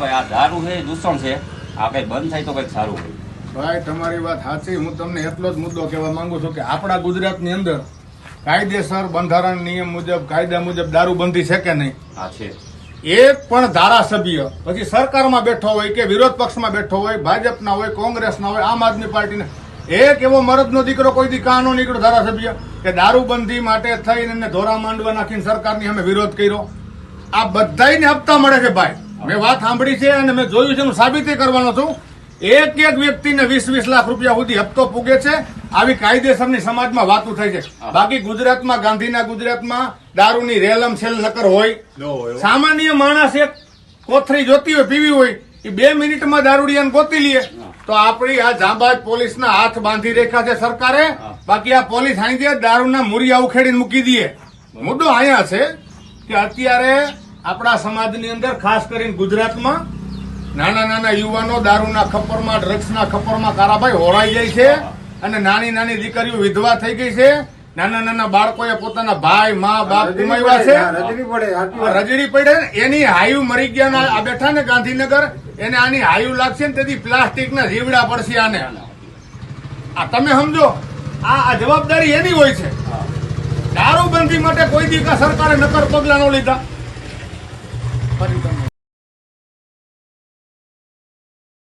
ભાઈ આ દારૂ છે દૂષણ છે, આ કઈ બંધ થાય તો કઈક સારું હોય. ભાઈ તમારી વાત સાચી. હું તમને એટલો જ મુદ્દો કહેવા માંગુ છું કે આપણા ગુજરાતની અંદર કાયદેસર બંધારણ નિયમ મુજબ કાયદા મુજબ દારૂબંધી છે કે નહીં? આ છે. એક પણ ધારાસભ્ય પછી સરકારમાં બેઠો હોય કે વિરોધ પક્ષમાં બેઠો હોય, ભાજપના હોય, કોંગ્રેસના હોય, આમ આદમી પાર્ટીના, એક એવો મરદનો દીકરો કોઈ દી કાં નો નીકળ્યો ધારાસભ્ય કે દારૂબંધી માટે થઈને એમને ધોરા માંડવા નાખીને સરકારની અમે વિરોધ કર્યો? આ બધાયને હપ્તા મળે છે ભાઈ. મેં વાત સાંભળી છે અને મેં જોયું છે, હું સાબિતી કરવાનો છું. એક વ્યક્તિને 20-20 લાખ રૂપિયા સુધી હપ્તો પૂગે છે. આવી કાયદેસરની સમાજમાં વાતો થાય છે. બાકી ગુજરાતમાં, ગાંધીના ગુજરાતમાં દારૂની રેલમ છેલ નકર હોય. સામાન્ય માણસ એક કોથળી જોતી હોય, પીવી હોય, એ 2 મિનિટમાં દારૂડિયાને ગોતી લે. તો આપણી આ જાંબાજ પોલીસના હાથ બાંધી રાખ્યા છે સરકારે. બાકી આ પોલીસ આઈ દારૂના મૂરિયા ઉખેડીને મૂકી દે. મુદ્દો અહીંયા છે કે અત્યારે આપણા સમાજની અંદર ખાસ કરીને ગુજરાતમાં નાના નાના યુવાનો દારૂના ખપ્પરમાં, ડ્રગ્સના ખપ્પરમાં કારાભાઈ હોરાઈ જાય છે અને નાની નાની દીકરીઓ વિધવા થઈ ગઈ છે. નાના નાના બાળકોએ પોતાના ભાઈ, મા, બાપ ગુમાવ્યા છે. રજડી પડે એની હાયુ મરી ગયા. આ બેઠા ને ગાંધીનગર, એને આની હાયુ લાગશે ને તેથી પ્લાસ્ટિકના જીવડા પડશે આને. આ તમે સમજો, આ જવાબદારી એની હોય છે. દારૂબંધી માટે કોઈ દી સરકારે નકર પગલા ન લીધા. ફરી તમે